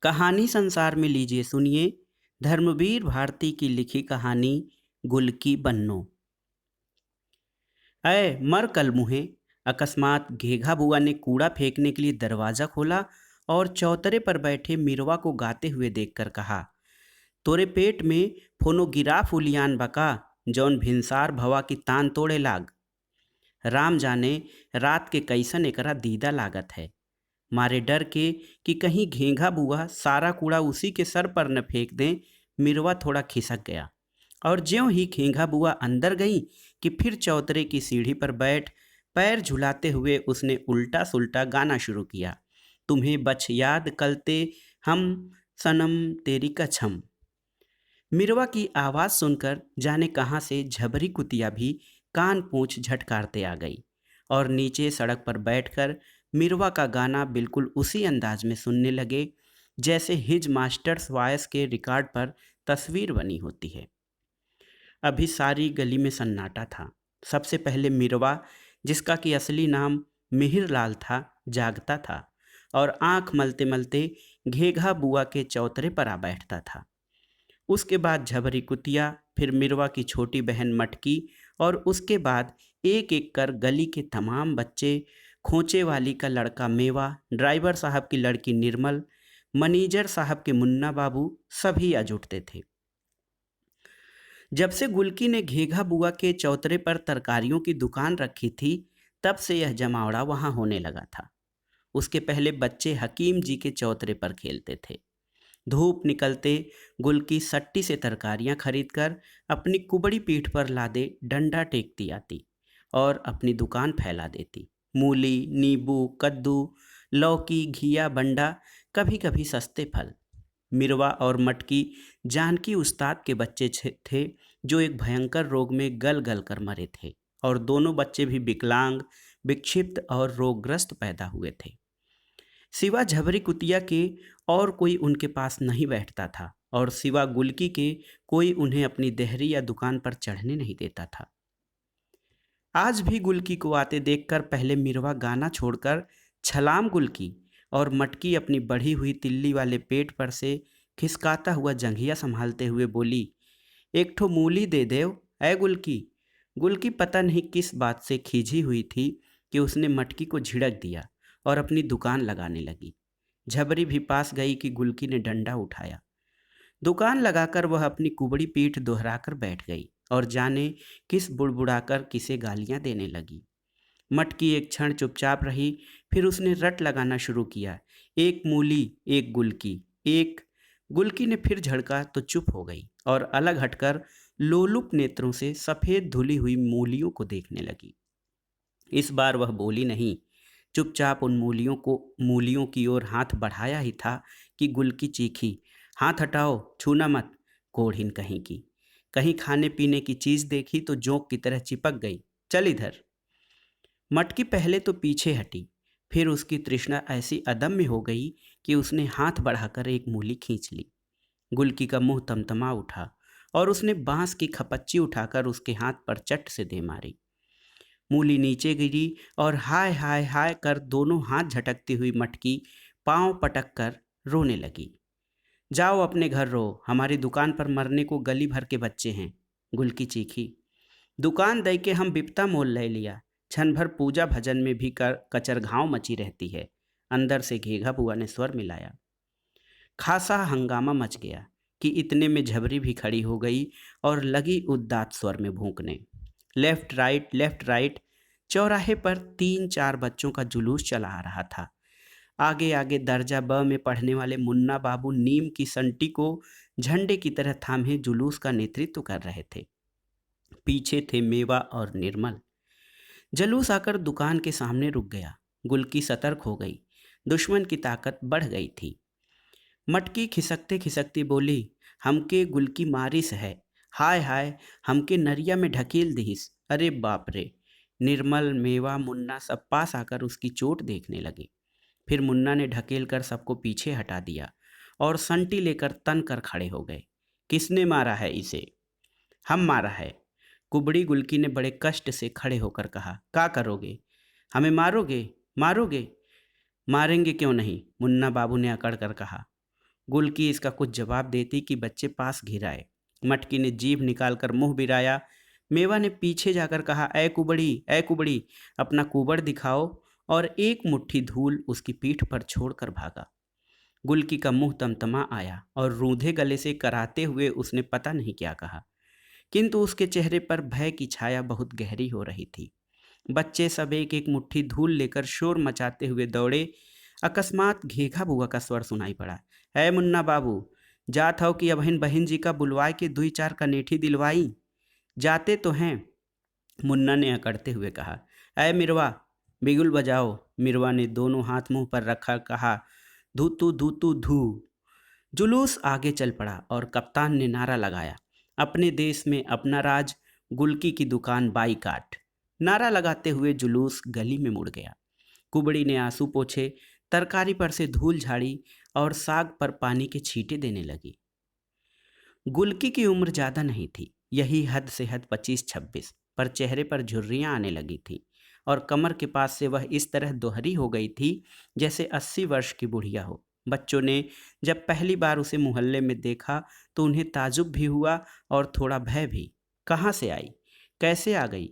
कहानी संसार में लीजिए सुनिए। धर्मवीर भारती की लिखी कहानी गुल की बन्नो। अय मर कल मुहे। अकस्मात घेघा बुआ ने कूड़ा फेंकने के लिए दरवाजा खोला और चौतरे पर बैठे मिरवा को गाते हुए देखकर कहा, तोरे पेट में फोनो गिरा फुलियान बका, जौन भिनसार भवा की तान तोड़े लाग। राम जाने रात के कैसन एकरा दीदा लागत है। मारे डर के कि कहीं घेंघा बुआ सारा कूड़ा उसी के सर पर न फेंक दें, मिरवा थोड़ा खिसक गया। और ज्यों ही घेंघा बुआ अंदर गई कि फिर चौतरे की सीढ़ी पर बैठ पैर झुलाते हुए उसने उल्टा सुल्टा गाना शुरू किया। तुम्हें बच याद कलते हम सनम तेरी कछम। मिरवा की आवाज़ सुनकर जाने कहाँ से झबरी कुतिया भी कान पूंछ झटकारते आ गई और नीचे सड़क पर बैठकर मिरवा का गाना बिल्कुल उसी अंदाज में सुनने लगे जैसे हिज मास्टर्स वॉयस के रिकॉर्ड पर तस्वीर बनी होती है। अभी सारी गली में सन्नाटा था। सबसे पहले मिरवा, जिसका कि असली नाम मिहिर लाल था, जागता था और आंख मलते मलते घेघा बुआ के चौतरे पर आ बैठता था। उसके बाद झबरी कुतिया, फिर मिरवा की छोटी बहन मटकी और उसके बाद एक एक कर गली के तमाम बच्चे, खोचे वाली का लड़का मेवा, ड्राइवर साहब की लड़की निर्मल, मैनेजर साहब के मुन्ना बाबू, सभी आ जुटते थे। जब से गुलकी ने घेघा बुआ के चौतरे पर तरकारियों की दुकान रखी थी, तब से यह जमावड़ा वहां होने लगा था। उसके पहले बच्चे हकीम जी के चौतरे पर खेलते थे। धूप निकलते गुलकी सट्टी से तरकारियां खरीदकर अपनी कुबड़ी पीठ पर लादे डंडा टेकती आती और अपनी दुकान फैला देती। मूली, नींबू, कद्दू, लौकी, घिया, बंडा, कभी कभी सस्ते फल। मिरवा और मटकी जानकी उस्ताद के बच्चे थे, जो एक भयंकर रोग में गल गल कर मरे थे और दोनों बच्चे भी विकलांग, विक्षिप्त और रोगग्रस्त पैदा हुए थे। सिवा झबरी कुतिया के और कोई उनके पास नहीं बैठता था और सिवा गुलकी के कोई उन्हें अपनी देहरी या दुकान पर चढ़ने नहीं देता था। आज भी गुलकी को आते देखकर पहले मिरवा गाना छोड़कर छलाम गुलकी और मटकी अपनी बढ़ी हुई तिल्ली वाले पेट पर से खिसकाता हुआ जंघिया संभालते हुए बोली, एक ठो मूली दे देव ऐ गुलकी। गुलकी पता नहीं किस बात से खींची हुई थी कि उसने मटकी को झिड़क दिया और अपनी दुकान लगाने लगी। झबरी भी पास गई कि गुलकी ने डंडा उठाया। दुकान लगाकर वह अपनी कुबड़ी पीठ दोहराकर बैठ गई और जाने किस बुड़बुड़ाकर किसे गालियां देने लगी। मटकी एक क्षण चुपचाप रही, फिर उसने रट लगाना शुरू किया, एक मूली एक गुलकी एक। गुलकी ने फिर झड़का तो चुप हो गई और अलग हटकर लोलुप नेत्रों से सफ़ेद धुली हुई मूलियों को देखने लगी। इस बार वह बोली नहीं, चुपचाप उन मूलियों की ओर हाथ बढ़ाया ही था कि गुलकी चीखी, हाथ हटाओ, छूना मत, कोढ़िन कहीं की। कहीं खाने पीने की चीज देखी तो जोंक की तरह चिपक गई, चल इधर। मटकी पहले तो पीछे हटी, फिर उसकी तृष्णा ऐसी अदम्य हो गई कि उसने हाथ बढ़ाकर एक मूली खींच ली। गुलकी का मुंह तमतमा उठा और उसने बांस की खपच्ची उठाकर उसके हाथ पर चट से दे मारी। मूली नीचे गिरी और हाय हाय हाय कर दोनों हाथ झटकती हुई मटकी पांव पटक कर रोने लगी। जाओ अपने घर रो, हमारी दुकान पर मरने को गली भर के बच्चे हैं, गुलकी चीखी। दुकान दे के हम बिपता मोल ले लिया, क्षण भर पूजा भजन में भी कर कचरघाव मची रहती है, अंदर से घेघा बुआ ने स्वर मिलाया। खासा हंगामा मच गया कि इतने में झबरी भी खड़ी हो गई और लगी उदात्त स्वर में भूंकने। Left right. चौराहे पर 3-4 बच्चों का जुलूस चला आ रहा था। आगे आगे दर्जा ब में पढ़ने वाले मुन्ना बाबू नीम की संटी को झंडे की तरह थामे जुलूस का नेतृत्व कर रहे थे। पीछे थे मेवा और निर्मल। जलूस आकर दुकान के सामने रुक गया। गुलकी सतर्क हो गई, दुश्मन की ताकत बढ़ गई थी। मटकी खिसकते खिसकती बोली, हमके गुलकी मारिस है, हाय हाय, हमके नरिया में ढकेल दीस, अरे बाप रे। निर्मल, मेवा, मुन्ना सब पास आकर उसकी चोट देखने लगे। फिर मुन्ना ने ढकेल कर सबको पीछे हटा दिया और संटी लेकर तन कर खड़े हो गए। किसने मारा है इसे? हम मारा है। कुबड़ी गुलकी ने बड़े कष्ट से खड़े होकर कहा, क्या करोगे? हमें मारोगे? मारोगे? मारेंगे क्यों नहीं, मुन्ना बाबू ने अकड़ कर कहा। गुलकी इसका कुछ जवाब देती कि बच्चे पास घिर आए। मटकी ने जीभ निकालकर मुंह बिराया। मेवा ने पीछे जाकर कहा, ऐ कुबड़ी, ऐ कुबड़ी, अपना कुबड़ दिखाओ, और एक मुट्ठी धूल उसकी पीठ पर छोड़कर भागा। गुलकी का मुंह तमतमा आया और रूंधे गले से कराते हुए उसने पता नहीं क्या कहा, किंतु उसके चेहरे पर भय की छाया बहुत गहरी हो रही थी। बच्चे सब एक एक मुट्ठी धूल लेकर शोर मचाते हुए दौड़े। अकस्मात घेघा बुआ का स्वर सुनाई पड़ा, है मुन्ना बाबू, जात हो कि अबहिन बहन जी का बुलवाए के दुई चार कनेठी दिलवाई। जाते तो हैं, मुन्ना ने अकड़ते हुए कहा। अय मिरवा, बिगुल बजाओ। मिरवा ने दोनों हाथ मुंह पर रखा कहा, धूतू धूतू धू। जुलूस आगे चल पड़ा और कप्तान ने नारा लगाया, अपने देश में अपना राज, गुलकी की दुकान बाई काट। नारा लगाते हुए जुलूस गली में मुड़ गया। कुबड़ी ने आंसू पोछे, तरकारी पर से धूल झाड़ी और साग पर पानी के छींटे देने लगी। गुलकी की उम्र ज्यादा नहीं थी, यही हद से हद 25-26, पर चेहरे पर झुर्रियां आने लगी थी और कमर के पास से वह इस तरह दोहरी हो गई थी जैसे 80 वर्ष की बुढ़िया हो। बच्चों ने जब पहली बार उसे मोहल्ले में देखा तो उन्हें ताजुब भी हुआ और थोड़ा भय भी। कहाँ से आई, कैसे आ गई,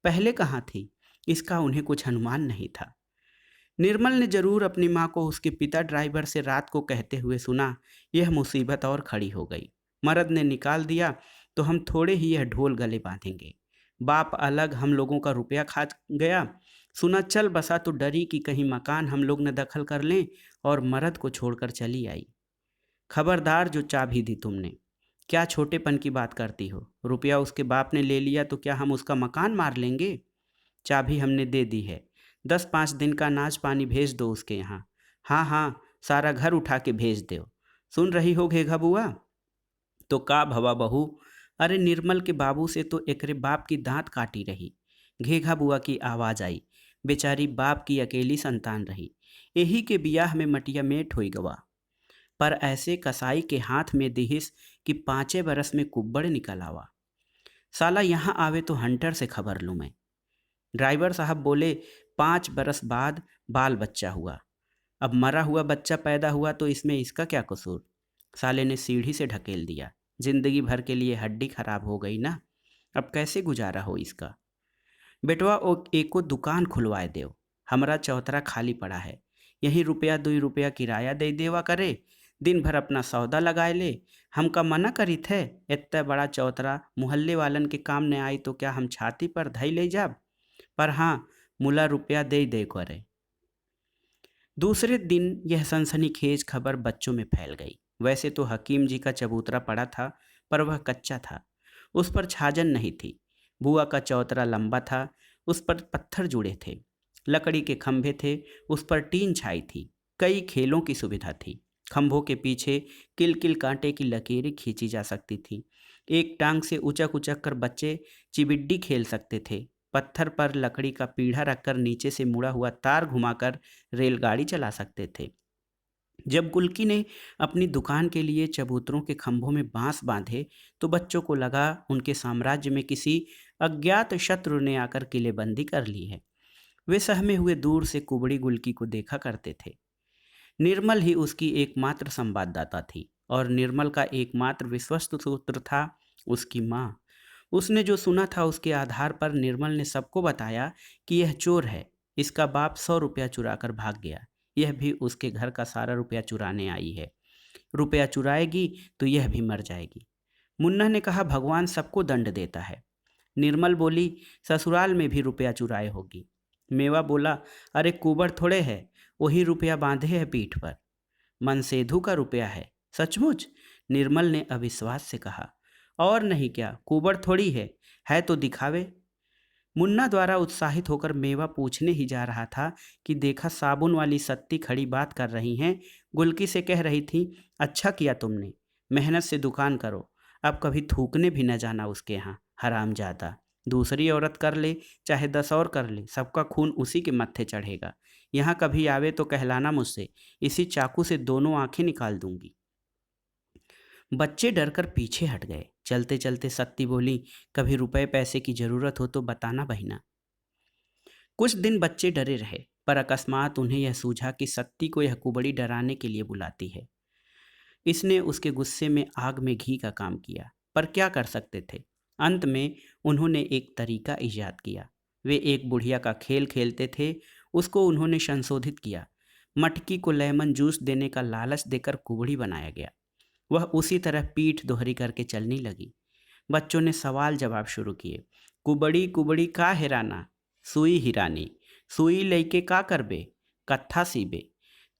पहले कहाँ थी, इसका उन्हें कुछ अनुमान नहीं था। निर्मल ने जरूर अपनी माँ को उसके पिता ड्राइवर से रात को कहते हुए सुना, यह मुसीबत और खड़ी हो गई। मर्द ने निकाल दिया तो हम थोड़े ही यह ढोल गले बांधेंगे। बाप अलग हम लोगों का रुपया खा गया, सुना चल बसा तो डरी कि कहीं मकान हम लोग न दखल कर लें, और मर्द को छोड़कर चली आई। खबरदार जो चाबी दी तुमने, क्या छोटेपन की बात करती हो। रुपया उसके बाप ने ले लिया तो क्या हम उसका मकान मार लेंगे। चाबी हमने दे दी है, 10-5 दिन का अनाज पानी भेज दो उसके यहाँ। हाँ हाँ, सारा घर उठा के भेज दो। सुन रही हो घेघा बुआ। तो का भवा बहू, अरे निर्मल के बाबू से तो एकरे बाप की दांत काटी रही। घेघा बुआ की आवाज आई। बेचारी बाप की अकेली संतान रही, यही के बियाह में मटिया मेट हुई गवा, पर ऐसे कसाई के हाथ में दिहिस कि 5 बरस में कुब्बड़ निकल आवा। साला यहाँ आवे तो हंटर से खबर लूँ मैं। ड्राइवर साहब बोले, 5 बरस बाद बाल बच्चा हुआ, अब मरा हुआ बच्चा पैदा हुआ तो इसमें इसका क्या कसूर। साले ने सीढ़ी से ढकेल दिया, जिंदगी भर के लिए हड्डी खराब हो गई ना, अब कैसे गुजारा हो इसका। बेटवा ओ एको दुकान खुलवाए देव, हमारा चौतरा खाली पड़ा है, यही रुपया 2 रुपया किराया दे देवा करे, दिन भर अपना सौदा लगाए ले। हमका मना करी थे, इतना बड़ा चौतरा मोहल्ले वालन के काम न आई तो क्या हम छाती पर धई ले जाब, पर हाँ, मुला रुपया दे दे करे। दूसरे दिन यह सनसनीखेज खबर बच्चों में फैल गई। वैसे तो हकीम जी का चबूतरा पड़ा था, पर वह कच्चा था, उस पर छाजन नहीं थी। बुआ का चौतरा लंबा था, उस पर पत्थर जुड़े थे, लकड़ी के खंभे थे, उस पर टीन छाई थी, कई खेलों की सुविधा थी। खंभों के पीछे किल किल कांटे की लकीरें खींची जा सकती थी। एक टांग से उचक उचक कर बच्चे चिबिड्डी खेल सकते थे। पत्थर पर लकड़ी का पीढ़ा रखकर नीचे से मुड़ा हुआ तार घुमाकर रेलगाड़ी चला सकते थे। जब गुलकी ने अपनी दुकान के लिए चबूतरों के खंभों में बांस बांधे तो बच्चों को लगा उनके साम्राज्य में किसी अज्ञात शत्रु ने आकर किलेबंदी कर ली है। वे सहमे हुए दूर से कुबड़ी गुलकी को देखा करते थे। निर्मल ही उसकी एकमात्र संवाददाता थी और निर्मल का एकमात्र विश्वस्त सूत्र था उसकी माँ। उसने जो सुना था उसके आधार पर निर्मल ने सबको बताया कि यह चोर है, इसका बाप 100 रुपया चुरा कर भाग गया, यह भी उसके घर का सारा रुपया चुराने आई है, रुपया चुराएगी तो यह भी मर जाएगी। मुन्ना ने कहा, भगवान सबको दंड देता है। निर्मल बोली, ससुराल में भी रुपया चुराए होगी। मेवा बोला, अरे कुबड़ थोड़े है, वही रुपया बांधे है पीठ पर। मनसेधु का रुपया है, सचमुच? निर्मल ने अविश्वास से कहा। और नहीं क्या, कुबड़ थोड़ी है तो दिखावे। मुन्ना द्वारा उत्साहित होकर मेवा पूछने ही जा रहा था कि देखा साबुन वाली सत्ती खड़ी बात कर रही हैं, गुलकी से कह रही थी, अच्छा किया तुमने, मेहनत से दुकान करो, अब कभी थूकने भी न जाना उसके यहाँ, हरामजादा। दूसरी औरत कर ले चाहे 10 और कर ले, सबका खून उसी के मत्थे चढ़ेगा। यहाँ कभी आवे तो कहलाना मुझसे, इसी चाकू से दोनों आंखें निकाल दूंगी। बच्चे डरकर पीछे हट गए। चलते चलते सत्ती बोली, कभी रुपए पैसे की जरूरत हो तो बताना बहिना। कुछ दिन बच्चे डरे रहे, पर अकस्मात उन्हें यह सूझा कि सत्ती को यह कुबड़ी डराने के लिए बुलाती है। इसने उसके गुस्से में आग में घी का काम किया, पर क्या कर सकते थे। अंत में उन्होंने एक तरीका इजाद किया। वे एक बुढ़िया का खेल खेलते थे, उसको उन्होंने संशोधित किया। मटकी को लेमन जूस देने का लालच देकर कुबड़ी बनाया गया। वह उसी तरह पीठ दोहरी करके चलने लगी। बच्चों ने सवाल जवाब शुरू किए। कुबड़ी कुबड़ी का हेराना, सुई हिरानी, सुई लइके का करबे, कत्था सीबे,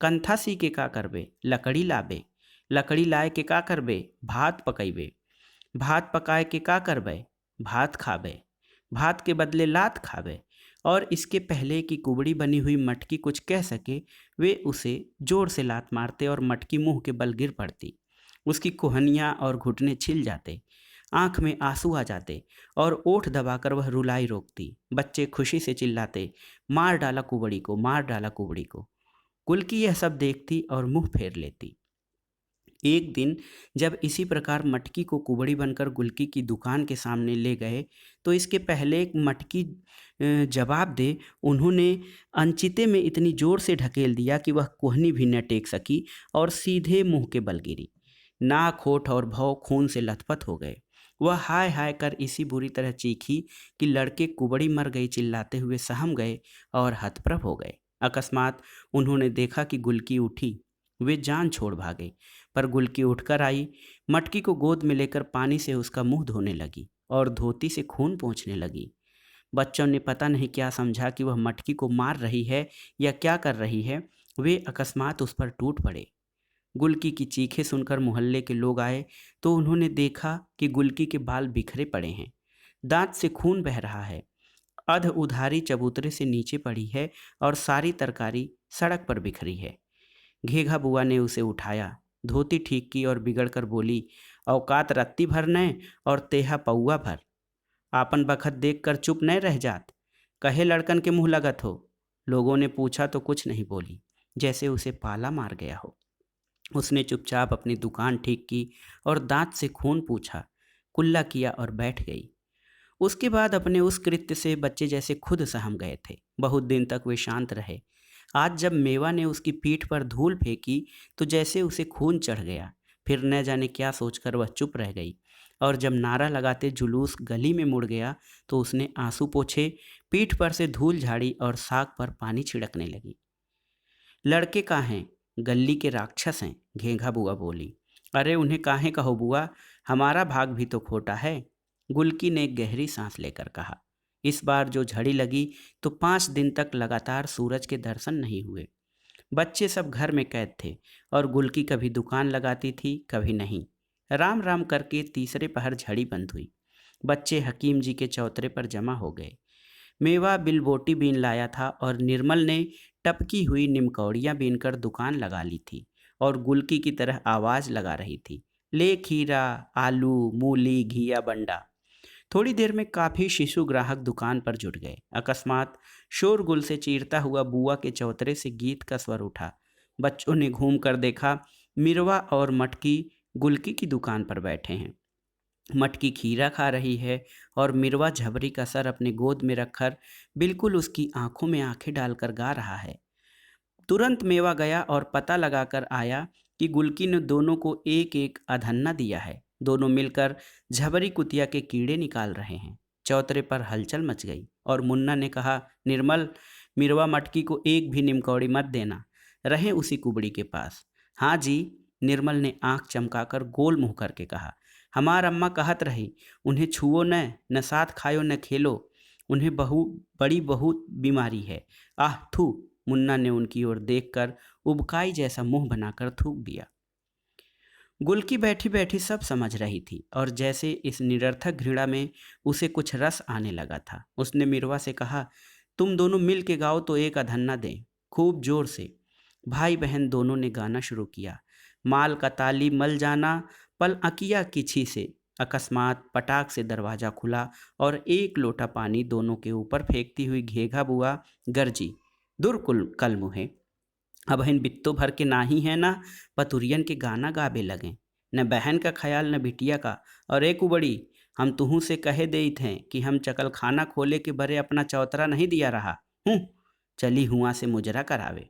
कंथा सी के का करबे, लकड़ी लाबे, लकड़ी लाए के का करबे, भात पकैबे, भात पकाए के का करबे, भात खाबे, भात के बदले लात खाबे। और इसके पहले कि कुबड़ी बनी हुई मटकी कुछ कह सके, वे उसे जोर से लात मारते और मटकी मुंह के बल गिर पड़ती। उसकी कोहनियाँ और घुटने छिल जाते, आंख में आंसू आ जाते और ओठ दबाकर वह रुलाई रोकती। बच्चे खुशी से चिल्लाते, मार डाला कुबड़ी को, मार डाला कुबड़ी को। कुल्की यह सब देखती और मुंह फेर लेती। एक दिन जब इसी प्रकार मटकी को कुबड़ी बनकर गुल्की की दुकान के सामने ले गए, तो इसके पहले एक मटकी जवाब दे, उन्होंने अनचिते में इतनी जोर से ढकेल दिया कि वह कोहनी भी न टेक सकी और सीधे मुंह के बल गिरी। नाक, होठ और भौं खून से लथपथ हो गए। वह हाय हाय कर इसी बुरी तरह चीखी कि लड़के कुबड़ी मर गई चिल्लाते हुए सहम गए और हतप्रभ हो गए। अकस्मात उन्होंने देखा कि गुल्की उठी। वे जान छोड़ भागे, पर गुल्की उठकर आई, मटकी को गोद में लेकर पानी से उसका मुंह धोने लगी और धोती से खून पोंछने लगी। बच्चों ने पता नहीं क्या समझा कि वह मटकी को मार रही है या क्या कर रही है। वे अकस्मात उस पर टूट पड़े। गुल्की की चीखें सुनकर मोहल्ले के लोग आए, तो उन्होंने देखा कि गुल्की के बाल बिखरे पड़े हैं, दांत से खून बह रहा है, अध उधारी चबूतरे से नीचे पड़ी है और सारी तरकारी सड़क पर बिखरी है। घेघा बुआ ने उसे उठाया, धोती ठीक की और बिगड़कर बोली, औकात रत्ती भर न और तेहा पौआ भर। आपन बखत देख कर चुप न रह जात, कहे लड़कन के मुंह लगत हो। लोगों ने पूछा तो कुछ नहीं बोली, जैसे उसे पाला मार गया हो। उसने चुपचाप अपनी दुकान ठीक की और दांत से खून पूछा, कुल्ला किया और बैठ गई। उसके बाद अपने उस कृत्य से बच्चे जैसे खुद सहम गए थे। बहुत दिन तक वे शांत रहे। आज जब मेवा ने उसकी पीठ पर धूल फेंकी, तो जैसे उसे खून चढ़ गया। फिर न जाने क्या सोचकर वह चुप रह गई, और जब नारा लगाते जुलूस गली में मुड़ गया, तो उसने आंसू पोंछे, पीठ पर से धूल झाड़ी और साग पर पानी छिड़कने लगी। लड़के कहाँ हैं? गली के राक्षस हैं, घेंघा बुआ बोली। अरे उन्हें काहे कहो बुआ, हमारा भाग भी तो खोटा है। गुल्की ने एक गहरी सांस लेकर कहा। इस बार जो झड़ी लगी तो 5 दिन तक लगातार सूरज के दर्शन नहीं हुए। बच्चे सब घर में कैद थे और गुल्की कभी दुकान लगाती थी, कभी नहीं। राम राम करके तीसरे पहर झड़ी बंद हुई। बच्चे हकीम जी के चौतरे पर जमा हो गए। मेवा बिलबोटी बीन लाया था और निर्मल ने टपकी हुई निमकौड़ियाँ बीनकर दुकान लगा ली थी और गुल्की की तरह आवाज़ लगा रही थी, ले खीरा, आलू, मूली, घिया, बंडा। थोड़ी देर में काफ़ी शिशु ग्राहक दुकान पर जुट गए। अकस्मात शोरगुल से चीरता हुआ बुआ के चौतरे से गीत का स्वर उठा। बच्चों ने घूम कर देखा, मिरवा और मटकी गुल्की की दुकान पर बैठे हैं। मटकी खीरा खा रही है और मिरवा झबरी का सर अपने गोद में रखकर बिल्कुल उसकी आंखों में आंखें डालकर गा रहा है। तुरंत मेवा गया और पता लगाकर आया कि गुल्की ने दोनों को एक एक अधन्ना दिया है। दोनों मिलकर झबरी कुतिया के कीड़े निकाल रहे हैं। चौतरे पर हलचल मच गई और मुन्ना ने कहा, निर्मल, मिरवा मटकी को एक भी निमकौड़ी मत देना, रहे उसी कुबड़ी के पास। हाँ जी, निर्मल ने आंख चमकाकर गोल मुंह करके कहा। हमार अम्मा कहत रही, उन्हें छुओ न साथ खायो न खेलो, उन्हें बड़ी बहुत बीमारी है। आह थू। मुन्ना ने उनकी ओर देखकर उबकाई जैसा मुंह बनाकर थूक दिया। गुल्की बैठी बैठी सब समझ रही थी और जैसे इस निरर्थक घृणा में उसे कुछ रस आने लगा था। उसने मिरवा से कहा, तुम दोनों मिल के गाओ तो एक अधन्ना दें, खूब जोर से। भाई बहन दोनों ने गाना शुरू किया। माल का ताली मल जाना पल अकिया किछी से। अकस्मात पटाख से दरवाजा खुला और एक लोटा पानी दोनों के ऊपर फेंकती हुई घेघा बुआ गरजी, दुर्कुल कल मुहे, अब हिन बित्तो भर के नाही है ना, पतुरियन के गाना गाबे लगे, न बहन का ख्याल न बिटिया का। और एक उबड़ी, हम तुहू से कहे देत हैं कि हम चकल खाना खोले के बरे अपना चौतरा नहीं दिया रहा हूँ, चली हुआ से मुजरा करावे।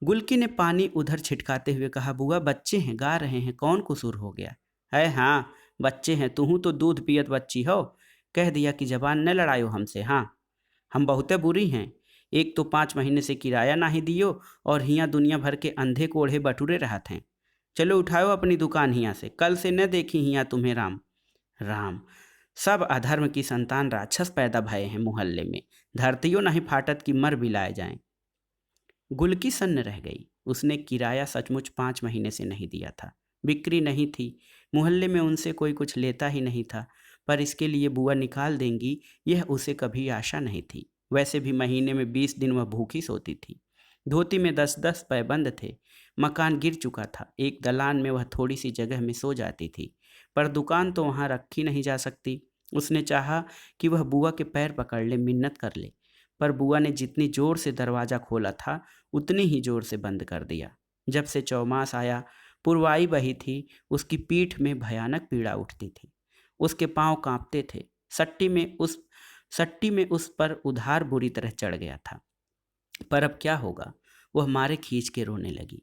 गुलकी ने पानी उधर छिटकाते हुए कहा, बुआ बच्चे हैं, गा रहे हैं, कौन कसूर हो गया है? हाँ, बच्चे हैं, तू तो दूध पियत बच्ची हो। कह दिया कि जबान न लड़ायो हमसे। हाँ, हम बहुते बुरी हैं। एक तो 5 महीने से किराया ना ही दियो, और हियाँ दुनिया भर के अंधे कोढ़े बटुरे रहत हैं। चलो उठाओ अपनी दुकान हियाँ से, कल से न देखी हियाँ तुम्हें। राम राम, सब अधर्म की संतान राक्षस पैदा भये हैं मोहल्ले में। धरतियों नहीं फाटत कि मर बिलाए जाएं। गुलकी सन्न रह गई। उसने किराया सचमुच 5 महीने से नहीं दिया था। बिक्री नहीं थी, मोहल्ले में उनसे कोई कुछ लेता ही नहीं था, पर इसके लिए बुआ निकाल देंगी यह उसे कभी आशा नहीं थी। वैसे भी महीने में 20 दिन वह भूखी सोती थी। धोती में 10-10 पैबंद थे। मकान गिर चुका था। एक दलान में वह थोड़ी सी जगह में सो जाती थी, पर दुकान तो वहाँ रखी नहीं जा सकती। उसने चाहा कि वह बुआ के पैर पकड़ ले, मिन्नत कर ले, पर बुआ ने जितनी जोर से दरवाज़ा खोला था उतनी ही जोर से बंद कर दिया। जब से चौमास आया, पुरवाई बही थी, उसकी पीठ में भयानक पीड़ा उठती थी। उसके पांव कांपते थे। सट्टी में उस पर उधार बुरी तरह चढ़ गया था। पर अब क्या होगा? वह मारे खींच के रोने लगी।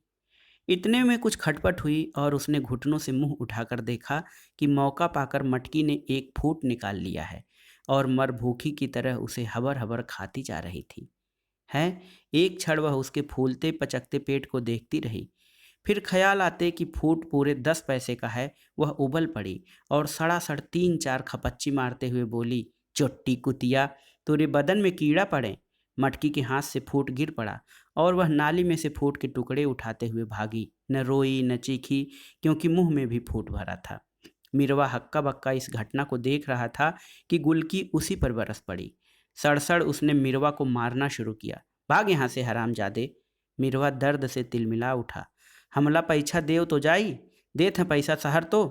इतने में कुछ खटपट हुई और उसने घुटनों से मुंह उठाकर देखा कि मौका पाकर मटकी ने एक फूट निकाल लिया है और मर भूखी की तरह उसे हबर हबर खाती जा रही थी। है, एक क्षण वह उसके फूलते पचकते पेट को देखती रही। फिर ख्याल आते कि फूट पूरे 10 पैसे का है, वह उबल पड़ी और सड़ासड़ 3-4 खपच्ची मारते हुए बोली, चोट्टी कुतिया, तेरे बदन में कीड़ा पड़े। मटकी के हाथ से फूट गिर पड़ा और वह नाली में से फूट के टुकड़े उठाते हुए भागी। न रोई न चीखी, क्योंकि मुंह में भी फूट भरा था। मिरवा हक्का बक्का इस घटना को देख रहा था कि गुलकी उसी पर बरस पड़ी। सड़सड़ उसने मिरवा को मारना शुरू किया। भाग यहाँ से हरामजादे। मिरवा दर्द से तिलमिला उठा। हमला पैसा देव तो जाई, देत है पैसा शहर तो।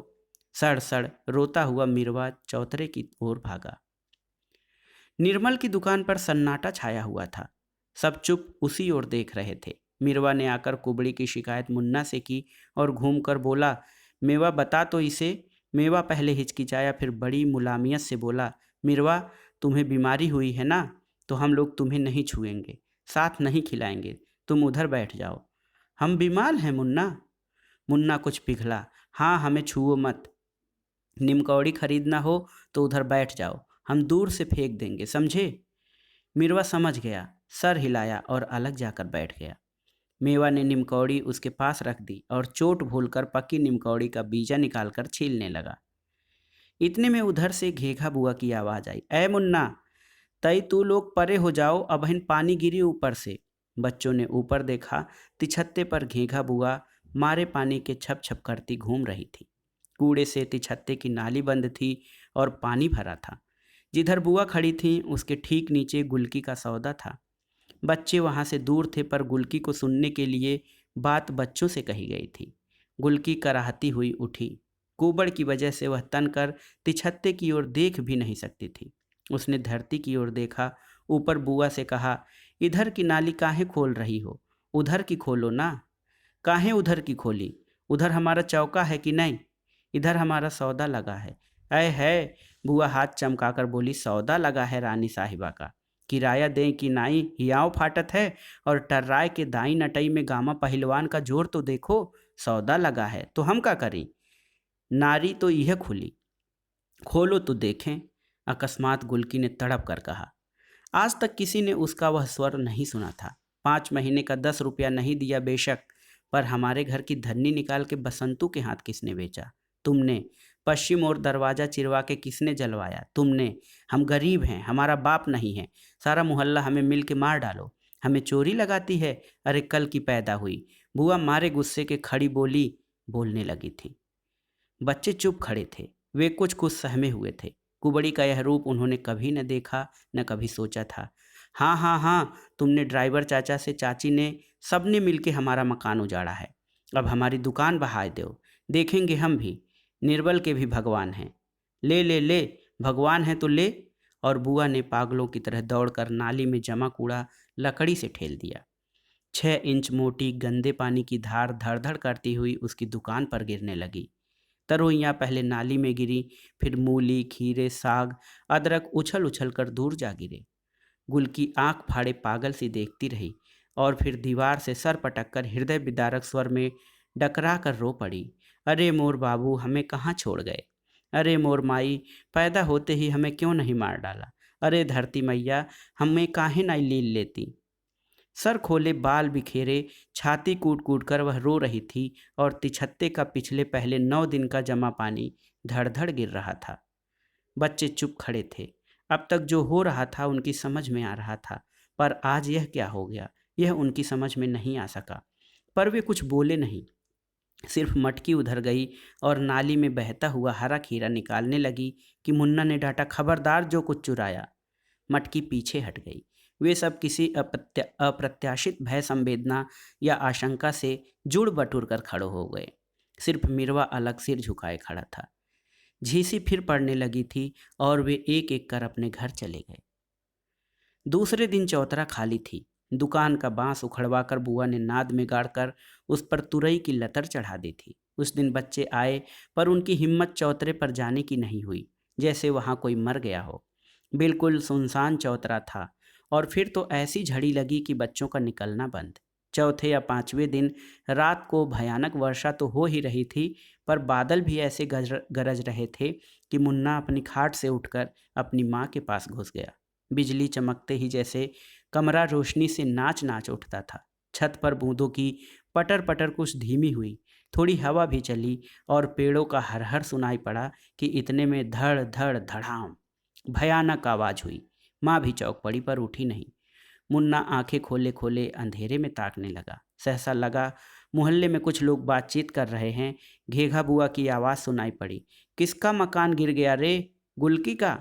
सड़ सड़ रोता हुआ मिरवा चौतरे की ओर भागा। निर्मल की दुकान पर सन्नाटा छाया हुआ था। सब चुप उसी ओर देख रहे थे। मिरवा ने आकर कुबड़ी की शिकायत मुन्ना से की और घूमकर बोला, मेवा बता तो इसे। मेवा पहले हिचकिचाया, फिर बड़ी मुलामियत से बोला, मिरवा तुम्हें बीमारी हुई है ना, तो हम लोग तुम्हें नहीं छुएंगे, साथ नहीं खिलाएंगे, तुम उधर बैठ जाओ। हम बीमार हैं मुन्ना। मुन्ना कुछ पिघला। हाँ, हमें छुओ मत। निमकौड़ी खरीदना हो तो उधर बैठ जाओ, हम दूर से फेंक देंगे, समझे? मिरवा समझ गया, सर हिलाया और अलग जाकर बैठ गया। मेवा ने निमकौड़ी उसके पास रख दी और चोट भूलकर पकी निमकौड़ी का बीजा निकालकर छीलने लगा। इतने में उधर से घेघा बुआ की आवाज आई, ऐ मुन्ना, तई तू लोग परे हो जाओ, अबहिन पानी गिरी ऊपर से। बच्चों ने ऊपर देखा। तिछत्ते पर घेघा बुआ मारे पानी के छप छप करती घूम रही थी। कूड़े से तिछत्ते की नाली बंद थी और पानी भरा था। जिधर बुआ खड़ी थी उसके ठीक नीचे गुलकी का सौदा था। बच्चे वहां से दूर थे, पर गुलकी को सुनने के लिए बात बच्चों से कही गई थी। गुलकी कराहती हुई उठी। कुबड़ की वजह से वह तनकर तिछत्ते की ओर देख भी नहीं सकती थी। उसने धरती की ओर देखा, ऊपर बुआ से कहा, इधर की नाली काहे खोल रही हो? उधर की खोलो ना। काहे उधर की खोली? उधर हमारा चौका है कि नहीं? इधर हमारा सौदा लगा है। ऐ है, बुआ हाथ चमकाकर बोली, सौदा लगा है रानी साहिबा का। किराया दें कि नाई हियाव फाटत है, और टर्राय के दाई नटई में गामा पहलवान का जोर तो देखो। सौदा लगा है तो हम क्या करें? नारी तो यह खुली, खोलो तो देखें। अकस्मात गुलकी ने तड़प कर कहा। आज तक किसी ने उसका वह स्वर नहीं सुना था। 5 महीने का 10 रुपया नहीं दिया बेशक, पर हमारे घर की धन्नी निकाल के बसंतू के हाथ किसने बेचा? तुमने। पश्चिम ओर दरवाजा चिरवा के किसने जलवाया? तुमने। हम गरीब हैं, हमारा बाप नहीं है, सारा मोहल्ला हमें मिल के मार डालो। हमें चोरी लगाती है? अरे कल की पैदा हुई। बुआ मारे गुस्से के खड़ी बोलने लगी थी। बच्चे चुप खड़े थे। वे कुछ कुछ सहमे हुए थे। कुबड़ी का यह रूप उन्होंने कभी न देखा, न कभी सोचा था। हाँ हाँ हाँ, तुमने, ड्राइवर चाचा से चाची ने, सबने मिलके हमारा मकान उजाड़ा है। अब हमारी दुकान बहा दो, देखेंगे हम भी। निर्बल के भी भगवान हैं। ले ले ले, भगवान है तो ले। और बुआ ने पागलों की तरह दौड़कर नाली में जमा कूड़ा लकड़ी से ठेल दिया। 6 इंच मोटी गंदे पानी की धार धड़ धड़ करती हुई उसकी दुकान पर गिरने लगी। तरोइयाँ पहले नाली में गिरी, फिर मूली, खीरे, साग, अदरक उछल उछल कर दूर जा गिरे। गुलकी आंख फाड़े पागल सी देखती रही। और फिर दीवार से सर पटककर हृदय विदारक स्वर में डकरा कर रो पड़ी। अरे मोर बाबू, हमें कहाँ छोड़ गए? अरे मोर माई, पैदा होते ही हमें क्यों नहीं मार डाला? अरे धरती मैया, हमें काहे नहीं लील लेती? सर खोले, बाल बिखेरे, छाती कूट कूट कर वह रो रही थी और तिछत्ते का पिछले पहले 9 दिन का जमा पानी धड़ धड़ गिर रहा था। बच्चे चुप खड़े थे। अब तक जो हो रहा था उनकी समझ में आ रहा था, पर आज यह क्या हो गया, यह उनकी समझ में नहीं आ सका। पर वे कुछ बोले नहीं, सिर्फ मटकी उधर गई और नाली में बहता हुआ हरा खीरा निकालने लगी कि मुन्ना ने डांटा, खबरदार जो कुछ चुराया। मटकी पीछे हट गई। वे सब किसी अप्रत्याशित भय, संवेदना या आशंका से जुड़ बटुर कर खड़े हो गए। सिर्फ मिरवा अलग सिर झुकाए खड़ा था। झीसी फिर पड़ने लगी थी और वे एक एक कर अपने घर चले गए। दूसरे दिन चौतरा खाली थी। दुकान का बांस उखड़वा कर बुआ ने नाद में गाड़कर उस पर तुरई की लतर चढ़ा दी थी। उस दिन बच्चे आए, पर उनकी हिम्मत चौतरे पर जाने की नहीं हुई, जैसे वहां कोई मर गया हो। बिल्कुल सुनसान चौतरा था। और फिर तो ऐसी झड़ी लगी कि बच्चों का निकलना बंद। चौथे या पांचवें दिन रात को भयानक वर्षा तो हो ही रही थी, पर बादल भी ऐसे गरज रहे थे कि मुन्ना अपनी खाट से उठकर अपनी माँ के पास घुस गया। बिजली चमकते ही जैसे कमरा रोशनी से नाच नाच उठता था। छत पर बूंदों की पटर पटर कुछ धीमी हुई, थोड़ी हवा भी चली और पेड़ों का हरहर सुनाई पड़ा कि इतने में धड़ धड़ धड़ाम भयानक आवाज हुई। माँ भी चौंक पड़ी, पर उठी नहीं। मुन्ना आंखें खोले खोले अंधेरे में ताकने लगा। सहसा लगा मोहल्ले में कुछ लोग बातचीत कर रहे हैं। घेघा बुआ की आवाज़ सुनाई पड़ी, किसका मकान गिर गया रे? गुलकी का?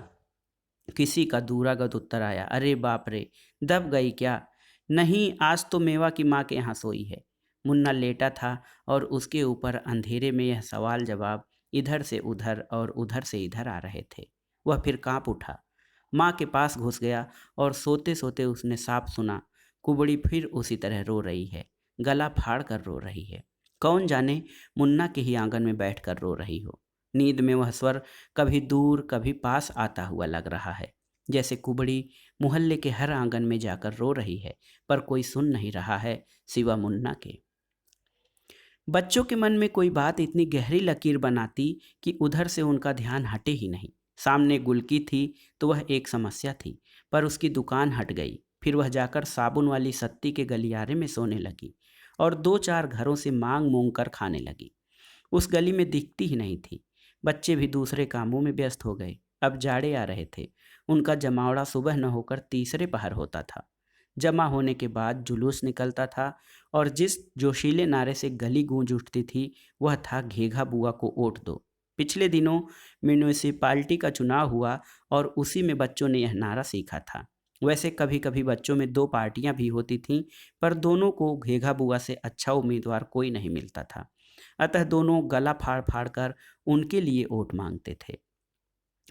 किसी का दूरागत उत्तर आया, अरे बाप रे, दब गई क्या? नहीं, आज तो मेवा की माँ के यहाँ सोई है। मुन्ना लेटा था और उसके ऊपर अंधेरे में यह सवाल जवाब इधर से उधर और उधर से इधर आ रहे थे। वह फिर कांप उठा, माँ के पास घुस गया और सोते सोते उसने साफ सुना, कुबड़ी फिर उसी तरह रो रही है, गला फाड़ कर रो रही है। कौन जाने मुन्ना के ही आंगन में बैठकर रो रही हो। नींद में वह स्वर कभी दूर कभी पास आता हुआ लग रहा है, जैसे कुबड़ी मोहल्ले के हर आंगन में जाकर रो रही है, पर कोई सुन नहीं रहा है सिवा मुन्ना के। बच्चों के मन में कोई बात इतनी गहरी लकीर बनाती कि उधर से उनका ध्यान हटे ही नहीं। सामने गुलकी थी तो वह एक समस्या थी, पर उसकी दुकान हट गई। फिर वह जाकर साबुन वाली सत्ती के गलियारे में सोने लगी और 2-4 घरों से मांग मूंग कर खाने लगी। उस गली में दिखती ही नहीं थी। बच्चे भी दूसरे कामों में व्यस्त हो गए। अब जाड़े आ रहे थे। उनका जमावड़ा सुबह न होकर तीसरे पहर होता था। जमा होने के बाद जुलूस निकलता था और जिस जोशीले नारे से गली गूंज उठती थी वह था, घेघा बुआ को वोट दो। पिछले दिनों म्यूनिसिपालिटी का चुनाव हुआ और उसी में बच्चों ने यह नारा सीखा था। वैसे कभी कभी बच्चों में 2 पार्टियां भी होती थीं, पर दोनों को घेघा बुआ से अच्छा उम्मीदवार कोई नहीं मिलता था। अतः दोनों गला फाड़ फाड़ कर उनके लिए वोट मांगते थे।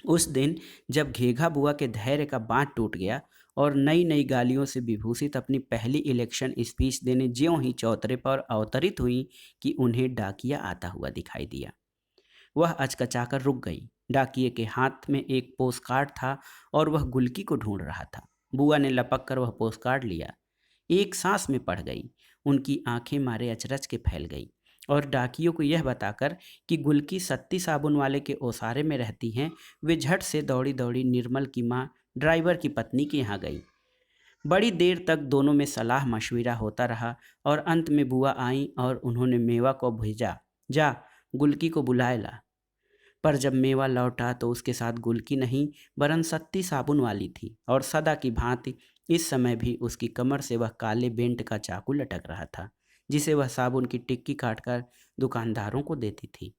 उस दिन जब घेघा बुआ के धैर्य का बांध टूट गया और नई नई गालियों से विभूषित अपनी पहली इलेक्शन स्पीच देने ज्यों ही चौतरे पर अवतरित हुई कि उन्हें डाकिया आता हुआ दिखाई दिया। वह अचकचाकर रुक गई। डाकिये के हाथ में एक पोस्टकार्ड था और वह गुलकी को ढूंढ रहा था। बुआ ने लपक कर वह पोस्टकार्ड लिया, एक सांस में पढ़ गई। उनकी आंखें मारे अचरज के फैल गई और डाकियों को यह बताकर कि गुलकी सत्ती साबुन वाले के ओसारे में रहती हैं, वे झट से दौड़ी दौड़ी निर्मल की माँ ड्राइवर की पत्नी के यहाँ गई। बड़ी देर तक दोनों में सलाह मशविरा होता रहा और अंत में बुआ आई और उन्होंने मेवा को भेजा, जा गुलकी को बुलाए ला। पर जब मेवा लौटा तो उसके साथ गुलकी नहीं वरन सत्ती साबुन वाली थी और सदा की भांति इस समय भी उसकी कमर से वह काले बेंट का चाकू लटक रहा था, जिसे वह साबुन की टिक्की काटकर दुकानदारों को देती थी।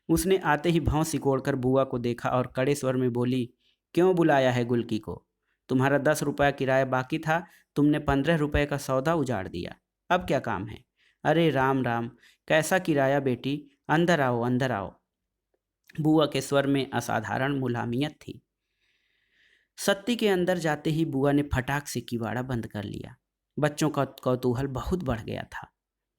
उसने आते ही भौं सिकोड़कर बुआ को देखा और कड़े स्वर में बोली, क्यों बुलाया है गुलकी को? तुम्हारा 10 रुपया किराया बाकी था, तुमने 15 रुपये का सौदा उजाड़ दिया, अब क्या काम है? अरे राम राम, कैसा किराया बेटी, अंदर आओ अंदर आओ। बुआ के स्वर में असाधारण मुलामियत थी। सत्ती के अंदर जाते ही बुआ ने फटाक से किवाड़ा बंद कर लिया। बच्चों का कौतूहल बहुत बढ़ गया था।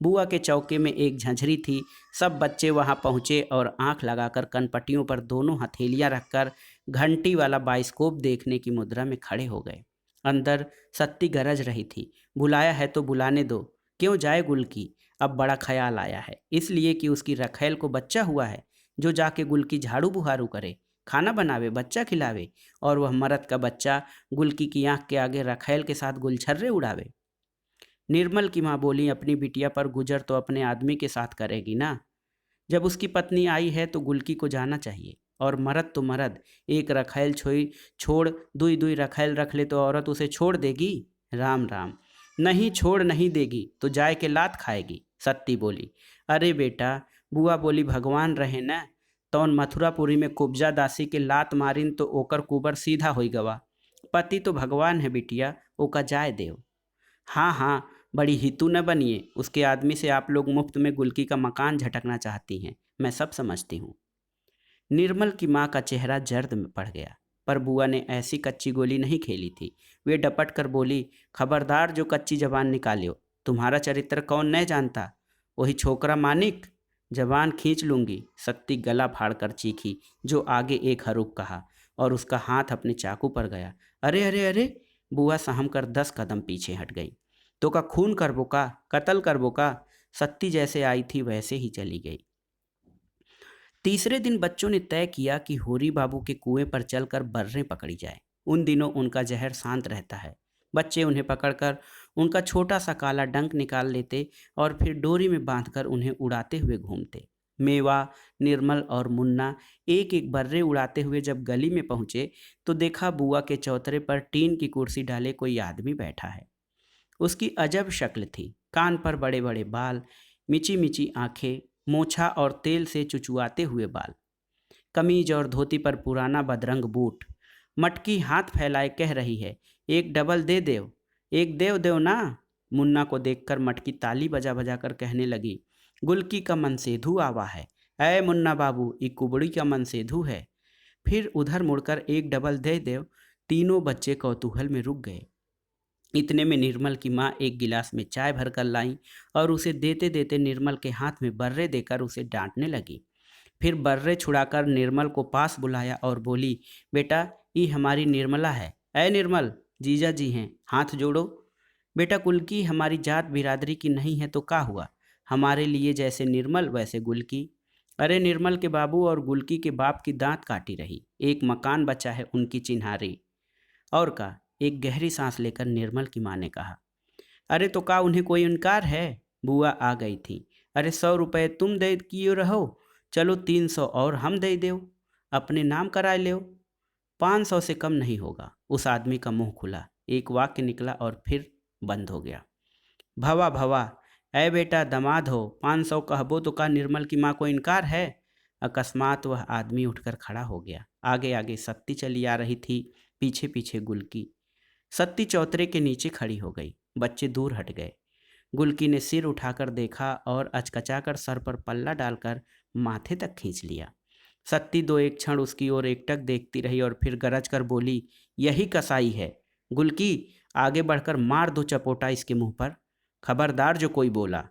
बुआ के चौके में एक झंझरी थी। सब बच्चे वहां पहुंचे और आंख लगाकर कनपटियों पर दोनों हथेलियां रखकर घंटी वाला बाइस्कोप देखने की मुद्रा में खड़े हो गए। अंदर सत्ती गरज रही थी। बुलाया है तो बुलाने दो, क्यों जाए गुलकी। अब बड़ा ख्याल आया है, इसलिए कि उसकी रखैल को बच्चा हुआ है, जो जाके गुलकी झाड़ू बुहारू करे, खाना बनावे, बच्चा खिलावे, और वह मरद का बच्चा गुलकी की आंख के आगे रखैल के साथ गुलछर्रे उड़ावे। निर्मल की माँ बोली, अपनी बिटिया पर गुजर तो अपने आदमी के साथ करेगी ना। जब उसकी पत्नी आई है तो गुलकी को जाना चाहिए, और मर्द तो मर्द, एक रखैल छोड़ दुई दुई रखैल रख ले तो औरत उसे छोड़ देगी। राम राम। नहीं, छोड़ नहीं देगी तो जाए के लात खाएगी, सत्ती बोली। अरे बेटा, बुआ बोली, भगवान रहे न, तौन मथुरापुरी में कुब्जा दासी के लात मारिन तो ओकर कुबर सीधा होई गवा। पति तो भगवान है बिटिया, ओका जाए देव। हाँ हाँ, बड़ी हितू न बनिए, उसके आदमी से आप लोग मुफ्त में गुलकी का मकान झटकना चाहती हैं, मैं सब समझती हूँ। निर्मल की माँ का चेहरा जर्द में पड़ गया, पर बुआ ने ऐसी कच्ची गोली नहीं खेली थी। वे डपट कर बोली, खबरदार जो कच्ची जबान निकालियो, तुम्हारा चरित्र कौन नहीं जानता, वही छोकरा मानिक, जबान खींच लूंगी। सत्ती गला फाड़ कर चीखी, जो आगे एक हरूफ कहा, और उसका हाथ अपने चाकू पर गया। अरे अरे अरे, बुआ सहम कर 10 कदम पीछे हट गई। तो का खून करबो का, कत्ल करबो का। सत्ती जैसे आई थी वैसे ही चली गई। तीसरे दिन बच्चों ने तय किया कि होरी बाबू के कुएं पर चलकर बर्रें पकड़ी जाए। उन दिनों उनका जहर शांत रहता है। बच्चे उन्हें पकड़कर उनका छोटा सा काला डंक निकाल लेते और फिर डोरी में बांधकर उन्हें उड़ाते हुए घूमते। मेवा, निर्मल और मुन्ना एक एक बर्रे उड़ाते हुए जब गली में पहुंचे तो देखा बुआ के चौतरे पर टीन की कुर्सी डाले कोई आदमी बैठा है। उसकी अजब शक्ल थी, कान पर बड़े बड़े बाल, मिची मिची आंखें, मोछा और तेल से चुचुआते हुए बाल, कमीज और धोती पर पुराना बदरंग बूट। मटकी हाथ फैलाए कह रही है, एक डबल दे देव, एक देव देव ना। मुन्ना को देखकर मटकी ताली बजा बजा कर कहने लगी, गुलकी का मनसेधु आवा है, ऐ मुन्ना बाबू, ई कुबड़ी का मनसेधु है। फिर उधर मुड़कर एक डबल दे देव। तीनों बच्चे कौतूहल में रुक गए। इतने में निर्मल की माँ एक गिलास में चाय भरकर लाई और उसे देते देते निर्मल के हाथ में बर्रे देकर उसे डांटने लगी। फिर बर्रे छुड़ाकर निर्मल को पास बुलाया और बोली, बेटा, ये हमारी निर्मला है। ऐ निर्मल, जीजा जी हैं, हाथ जोड़ो। बेटा, कुलकी हमारी जात बिरादरी की नहीं है तो क्या हुआ, हमारे लिए जैसे निर्मल वैसे गुलकी। अरे निर्मल के बाबू और गुलकी के बाप की दांत काटी रही, एक मकान बचा है उनकी चिन्हारी। और का, एक गहरी सांस लेकर निर्मल की माँ ने कहा। अरे तो का उन्हें कोई इनकार है। बुआ आ गई थी। अरे 100 रुपये तुम दे कियो रहो, चलो 300 और हम दे दो, अपने नाम कराए लो। 500 से कम नहीं होगा। उस आदमी का मुंह खुला, एक वाक्य निकला और फिर बंद हो गया। भवा भवा, ऐ बेटा दमाद हो, 500 कहबो तो का निर्मल की माँ को इनकार है। अकस्मात वह आदमी उठकर खड़ा हो गया। आगे आगे सत्ती चली आ रही थी, पीछे पीछे गुलकी। सत्ती चौतरे के नीचे खड़ी हो गई। बच्चे दूर हट गए। गुलकी ने सिर उठाकर देखा और अचकचाकर सर पर पल्ला डालकर माथे तक खींच लिया। सत्ती दो एक क्षण उसकी ओर एकटक देखती रही और फिर गरज कर बोली, यही कसाई है। गुलकी, आगे बढ़कर मार दो चपोटा इसके मुंह पर, खबरदार जो कोई बोला।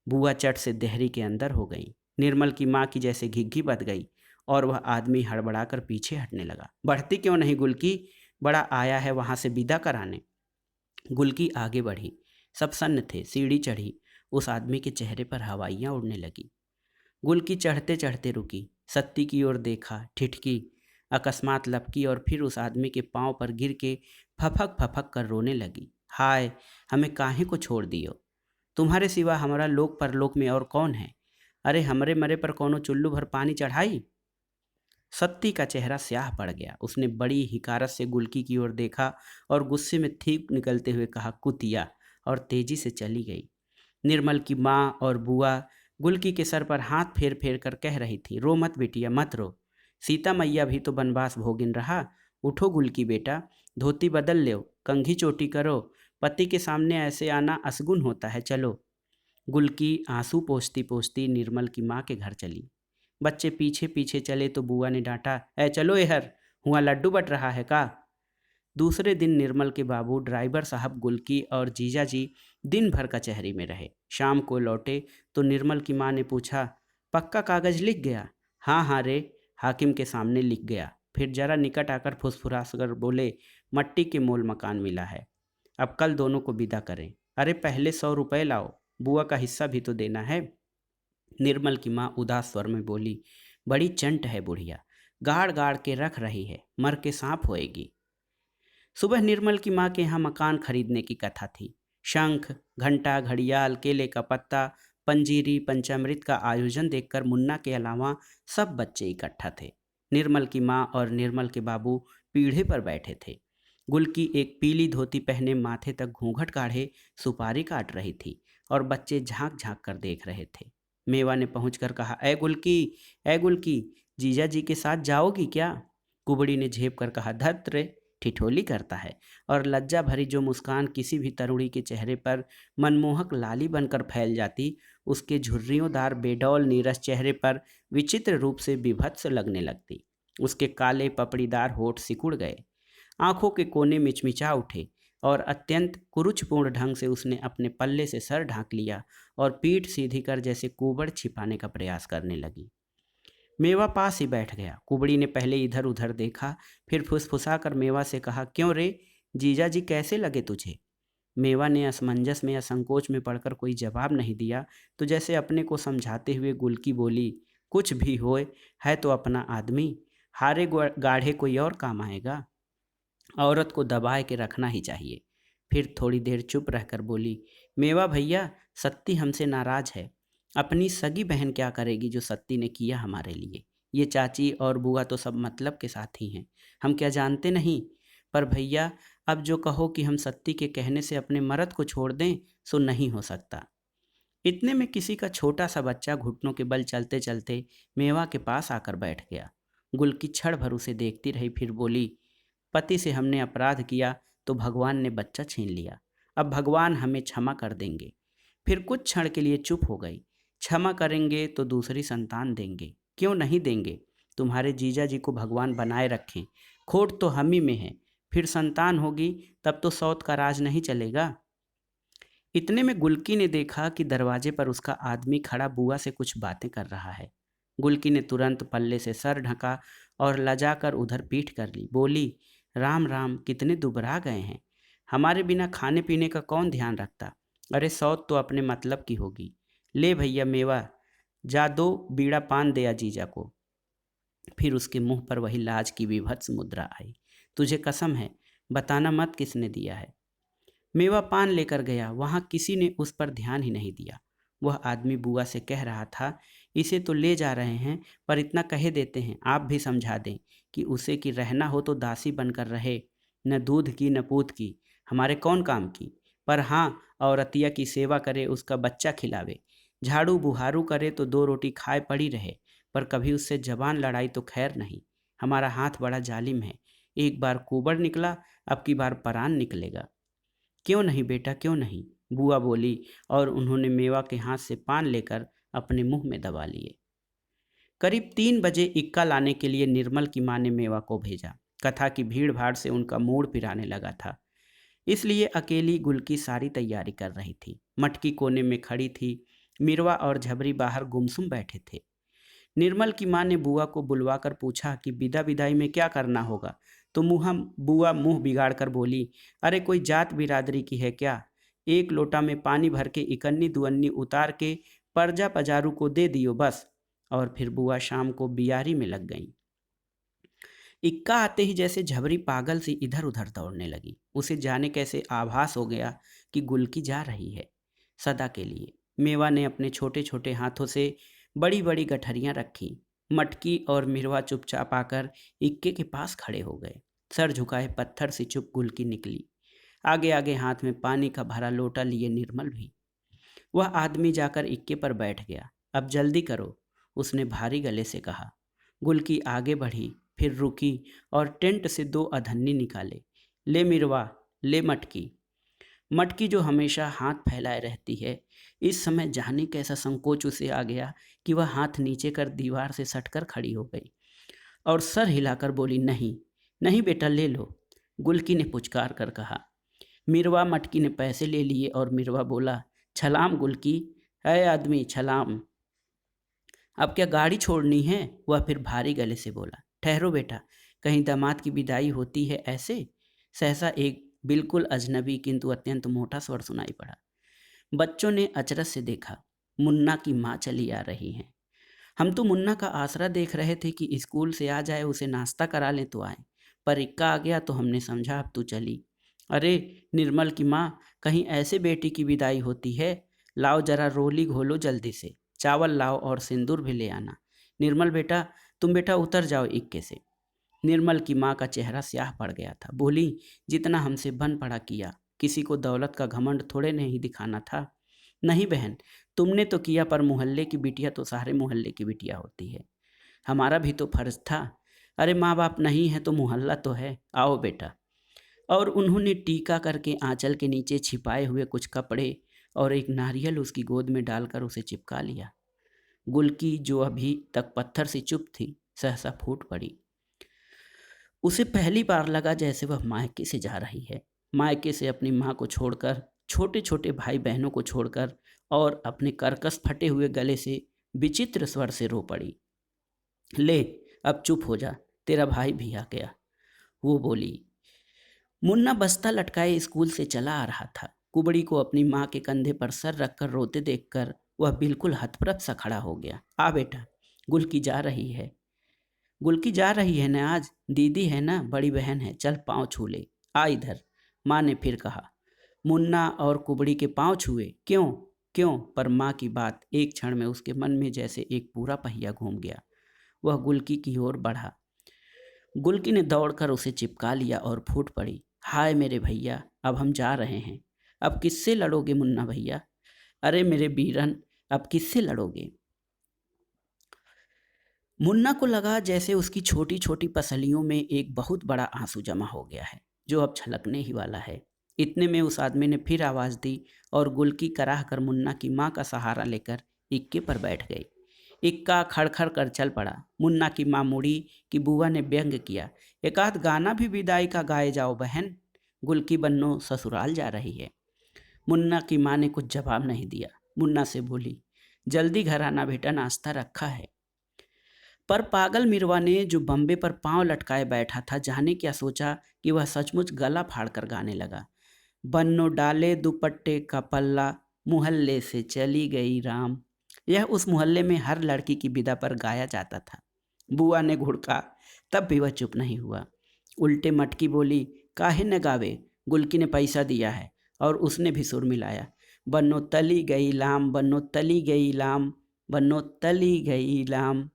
बुआ चट से देहरी के अंदर हो गई। निर्मल की माँ की जैसे घिघी बच गई और वह आदमी हड़बड़ाकर पीछे हटने लगा। बढ़ती क्यों नहीं गुलकी, बड़ा आया है वहां से विदा कराने। गुलकी आगे बढ़ी। सब सन्न थे। सीढ़ी चढ़ी। उस आदमी के चेहरे पर हवाइयाँ उड़ने लगी। गुलकी चढ़ते चढ़ते रुकी, सत्ती की ओर देखा, ठिठकी, अकस्मात लपकी और फिर उस आदमी के पांव पर गिर के फफक फफक कर रोने लगी। हाय, हमें काहे को छोड़ दियो, तुम्हारे सिवा हमारा लोक परलोक में और कौन है। अरे हमरे मरे पर कोनो चुल्लू भर पानी चढ़ाई। सत्ती का चेहरा स्याह पड़ गया। उसने बड़ी हिकारत से गुलकी की ओर देखा और गुस्से में थीक निकलते हुए कहा, कुतिया, और तेजी से चली गई। निर्मल की माँ और बुआ गुलकी के सर पर हाथ फेर फेर कर कह रही थी, रो मत बेटिया, मत रो, सीता मैया भी तो बनवास भोगिन रहा। उठो गुलकी बेटा, धोती बदल लो, कंघी चोटी करो, पति के सामने ऐसे आना असगुन होता है, चलो। गुलकी आंसू पोंछती पोंछती निर्मल की माँ के घर चली। बच्चे पीछे पीछे चले तो बुआ ने डांटा, ऐ चलो एहर, हुआ लड्डू बट रहा है का। दूसरे दिन निर्मल के बाबू ड्राइवर साहब गुलकी और जीजा जी दिन भर कचहरी में रहे। शाम को लौटे तो निर्मल की माँ ने पूछा, पक्का कागज लिख गया। हाँ हाँ रे, हाकिम के सामने लिख गया। फिर जरा निकट आकर फुसफुसाकर बोले, मट्टी के मोल मकान मिला है। अब कल दोनों को विदा करें। अरे पहले 100 रुपये लाओ, बुआ का हिस्सा भी तो देना है। निर्मल की माँ उदास स्वर में बोली, बड़ी चंट है बुढ़िया, गाड़ गाड़ के रख रही है, मर के सांप होएगी। सुबह निर्मल की माँ के यहाँ मकान खरीदने की कथा थी। शंख, घंटा, घड़ियाल, केले का पत्ता, पंजीरी, पंचामृत का आयोजन देखकर मुन्ना के अलावा सब बच्चे इकट्ठा थे। निर्मल की माँ और निर्मल के बाबू पीढ़े पर बैठे थे। गुलकी एक पीली धोती पहने माथे तक घूंघट काढ़े सुपारी काट रही थी और बच्चे झांक झांक कर देख रहे थे। मेवा ने पहुंचकर कहा, ए गुलकी, ए गुलकी, जीजा जी के साथ जाओगी क्या? कुबड़ी ने झेप कर कहा, धत रे, ठिठोली करता है। और लज्जा भरी जो मुस्कान किसी भी तरुणी के चेहरे पर मनमोहक लाली बनकर फैल जाती, उसके झुर्रियोंदार बेडौल नीरस चेहरे पर विचित्र रूप से विभत्स लगने लगती। उसके काले पपड़ीदार होठ सिकुड़ गए, आंखों के कोने मिचमिचा उठे और अत्यंत कुरुचपूर्ण ढंग से उसने अपने पल्ले से सर ढांक लिया और पीठ सीधी कर जैसे कुबड़ छिपाने का प्रयास करने लगी। मेवा पास ही बैठ गया। कुबड़ी ने पहले इधर उधर देखा, फिर फुसफुसा कर मेवा से कहा, क्यों रे, जीजा जी कैसे लगे तुझे? मेवा ने असमंजस में या संकोच में पड़कर कोई जवाब नहीं दिया, तो जैसे अपने को समझाते हुए गुलकी बोली, कुछ भी होए है तो अपना आदमी, हारे गाढ़े कोई और काम आएगा। औरत को दबाए के रखना ही चाहिए। फिर थोड़ी देर चुप रहकर बोली, मेवा भैया, सत्ती हमसे नाराज है। अपनी सगी बहन क्या करेगी जो सत्ती ने किया हमारे लिए? ये चाची और बुआ तो सब मतलब के साथ ही हैं, हम क्या जानते नहीं? पर भैया, अब जो कहो कि हम सत्ती के कहने से अपने मर्द को छोड़ दें, सो नहीं हो सकता। इतने में किसी का छोटा सा बच्चा घुटनों के बल चलते चलते मेवा के पास आकर बैठ गया। गुलकी क्षण भर उसे देखती रही, फिर बोली, पति से हमने अपराध किया तो भगवान ने बच्चा छीन लिया, अब भगवान हमें क्षमा कर देंगे। फिर कुछ क्षण के लिए चुप हो गई। क्षमा करेंगे तो दूसरी संतान देंगे, क्यों नहीं देंगे? तुम्हारे जीजा जी को भगवान बनाए रखें, खोट तो हम ही में है। फिर संतान होगी तब तो सौत का राज नहीं चलेगा। इतने में गुलकी ने देखा कि दरवाजे पर उसका आदमी खड़ा बुआ से कुछ बातें कर रहा है। गुलकी ने तुरंत पल्ले से सर ढका और लजाकर उधर पीठ कर ली। बोली, राम राम, कितने दुबरा गए हैं, हमारे बिना खाने पीने का कौन ध्यान रखता? अरे सौत तो अपने मतलब की होगी। ले भैया मेवा, जा दो बीड़ा पान दया जीजा को। फिर उसके मुंह पर वही लाज की विभत्स मुद्रा आई। तुझे कसम है, बताना मत किसने दिया है। मेवा पान लेकर गया, वहां किसी ने उस पर ध्यान ही नहीं दिया। वह आदमी बुआ से कह रहा था, इसे तो ले जा रहे हैं, पर इतना कहे देते हैं, आप भी समझा दें कि उसे कि रहना हो तो दासी बनकर रहे, न दूध की न पूत की, हमारे कौन काम की। पर हाँ, औरतिया की सेवा करे, उसका बच्चा खिलावे, झाड़ू बुहारू करे तो 2 रोटी खाए पड़ी रहे, पर कभी उससे जबान लड़ाई तो खैर नहीं। हमारा हाथ बड़ा जालिम है, एक बार कुबड़ निकला, अब की बार परान निकलेगा। क्यों नहीं बेटा, क्यों नहीं, बुआ बोली और उन्होंने मेवा के हाथ से पान लेकर अपने मुंह में दबा लिए। करीब 3 बजे इक्का लाने के लिए निर्मल की माँ ने मेवा को भेजा। कथा की भीड़ भाड़ से उनका मूड पिराने लगा था, इसलिए अकेली गुलकी सारी तैयारी कर रही थी। मटकी कोने में खड़ी थी, मिरवा और झबरी बाहर गुमसुम बैठे थे। निर्मल की माँ ने बुआ को बुलवाकर पूछा कि विदा विदाई में क्या करना होगा, तो बुआ मुंह बिगाड़ कर बोली, अरे कोई जात बिरादरी की है क्या? एक लोटा में पानी भर के इकन्नी दुअन्नी उतार के परजा पजारू को दे दियो बस। और फिर बुआ शाम को बियारी में लग गईं। इक्का आते ही जैसे झबरी पागल सी इधर उधर दौड़ने लगी। उसे जाने कैसे आभास हो गया कि गुलकी जा रही है, सदा के लिए। मेवा ने अपने छोटे छोटे हाथों से बड़ी बड़ी गठरियां रखी। मटकी और मिरवा चुपचाप आकर इक्के के पास खड़े हो गए। सर झुकाए पत्थर सी चुप गुलकी निकली। आगे आगे हाथ में पानी का भरा लोटा लिए निर्मल भी। वह आदमी जाकर इक्के पर बैठ गया। अब जल्दी करो, उसने भारी गले से कहा। गुलकी आगे बढ़ी, फिर रुकी और टेंट से 2 अधन्नी निकाले। ले मिरवा, ले मटकी। मटकी जो हमेशा हाथ फैलाए रहती है, इस समय जाने कैसा संकोच उसे आ गया कि वह हाथ नीचे कर दीवार से सटकर खड़ी हो गई और सर हिलाकर बोली, नहीं नहीं बेटा, ले लो। गुलकी ने पुचकार कर कहा। मिरवा मटकी ने पैसे ले लिए और मिरवा बोला, छलाम गुलकी, है आदमी छलाम। अब क्या गाड़ी छोड़नी है? वह फिर भारी गले से बोला, ठहरो बेटा, कहीं दामाद की विदाई होती है ऐसे? सहसा एक बिल्कुल अजनबी किंतु अत्यंत मोटा स्वर सुनाई पड़ा। बच्चों ने अचरज से देखा। मुन्ना की माँ चली आ रही हैं। हम तो मुन्ना का आसरा देख रहे थे कि स्कूल से आ जाए, उसे नाश्ता करा लें तो आए, पर इक्का आ गया तो हमने समझा अब तू चली। अरे निर्मल की माँ, कहीं ऐसे बेटी की विदाई होती है? लाओ जरा रोली घोलो जल्दी से, चावल लाओ और सिंदूर भी ले आना। निर्मल बेटा, तुम बेटा उतर जाओ इक्के से। निर्मल की माँ का चेहरा स्याह पड़ गया था। बोली, जितना हमसे बन पड़ा किया, किसी को दौलत का घमंड थोड़े नहीं दिखाना था। नहीं बहन, तुमने तो किया, पर मोहल्ले की बिटिया तो सारे मोहल्ले की बिटिया होती है, हमारा भी तो फर्ज था। अरे माँ बाप नहीं है तो मोहल्ला तो है, आओ बेटा। और उन्होंने टीका करके आंचल के नीचे छिपाए हुए कुछ कपड़े और एक नारियल उसकी गोद में डालकर उसे चिपका लिया। गुलकी, जो अभी तक पत्थर से चुप थी, सहसा फूट पड़ी। उसे पहली बार लगा जैसे वह मायके से जा रही है, मायके से अपनी माँ को छोड़कर, छोटे छोटे भाई बहनों को छोड़कर, और अपने कर्कश फटे हुए गले से विचित्र स्वर से रो पड़ी। ले, अब चुप हो जा, तेरा भाई भी आ गया, वो बोली। मुन्ना बस्ता लटकाए स्कूल से चला आ रहा था। कुबड़ी को अपनी माँ के कंधे पर सर रखकर रोते देखकर वह बिल्कुल हतप्रभ सा खड़ा हो गया। आ बेटा, गुलकी जा रही है। गुलकी जा रही है ना आज? दीदी है ना, बड़ी बहन है, चल पाँव छू ले। आ इधर, माँ ने फिर कहा। मुन्ना और कुबड़ी के पाँव छुए। क्यों क्यों? पर माँ की बात एक क्षण में उसके मन में जैसे एक पूरा पहिया घूम गया। वह गुलकी की ओर बढ़ा। गुलकी ने दौड़कर उसे चिपका लिया और फूट पड़ी। हाय मेरे भैया, अब हम जा रहे हैं। अब किससे लड़ोगे मुन्ना भैया? अरे मेरे बीरन, अब किससे लड़ोगे? मुन्ना को लगा जैसे उसकी छोटी छोटी पसलियों में एक बहुत बड़ा आंसू जमा हो गया है, जो अब छलकने ही वाला है। इतने में उस आदमी ने फिर आवाज़ दी और गुलकी कराह कर मुन्ना की माँ का सहारा लेकर इक्के पर बैठ गई। इक्का खड़खड़ कर चल पड़ा। मुन्ना की माँ मुड़ी कि बुआ ने व्यंग किया, एक आध गाना भी विदाई का गाए जाओ बहन, गुलकी बन्नो ससुराल जा रही है। मुन्ना की माँ ने कुछ जवाब नहीं दिया। मुन्ना से बोली, जल्दी घर आना बेटा, नाश्ता रखा है। पर पागल मिरवा ने, जो बम्बे पर पांव लटकाए बैठा था, जाने क्या सोचा कि वह सचमुच गला फाड़कर गाने लगा। बन्नो डाले दुपट्टे का पल्ला, मोहल्ले से चली गई राम। यह उस मोहल्ले में हर लड़की की विदा पर गाया जाता था। बुआ ने घुड़का, तब भी वह चुप नहीं हुआ। उल्टे मटकी बोली, काहे न गावे, गुलकी ने पैसा दिया है। और उसने भी सुर मिलाया, बन्नो तली गई लाम, बन्नो तली गई लाम, बन्नो तली गई लाम।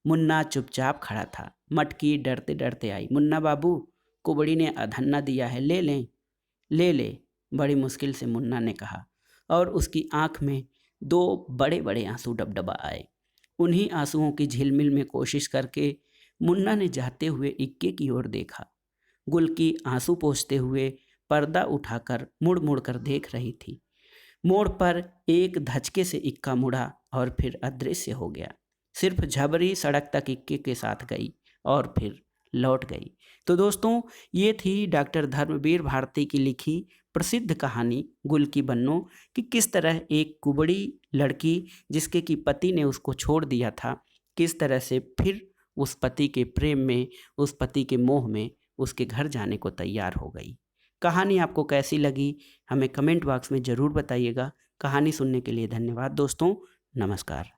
मुन्ना चुपचाप खड़ा था। मटकी डरते डरते आई। मुन्ना बाबू, कुबड़ी ने अधन्ना दिया है, ले लें? ले ले, बड़ी मुश्किल से मुन्ना ने कहा, और उसकी आंख में दो बड़े बड़े आंसू डबडबा आए। उन्हीं आंसुओं की झिलमिल में कोशिश करके मुन्ना ने जाते हुए इक्के की ओर देखा। गुलकी आंसू पोंछते हुए पर्दा उठाकर मुड़ मुड़ कर देख रही थी। मोड़ पर एक धचके से इक्का मुड़ा और फिर अदृश्य हो गया। सिर्फ झबरी सड़क तक इक्के के साथ गई और फिर लौट गई। तो दोस्तों, ये थी डॉक्टर धर्मवीर भारती की लिखी प्रसिद्ध कहानी गुलकी बन्नो, कि किस तरह एक कुबड़ी लड़की, जिसके कि पति ने उसको छोड़ दिया था, किस तरह से फिर उस पति के प्रेम में, उस पति के मोह में उसके घर जाने को तैयार हो गई। कहानी आपको कैसी लगी हमें कमेंट बॉक्स में ज़रूर बताइएगा। कहानी सुनने के लिए धन्यवाद दोस्तों। नमस्कार।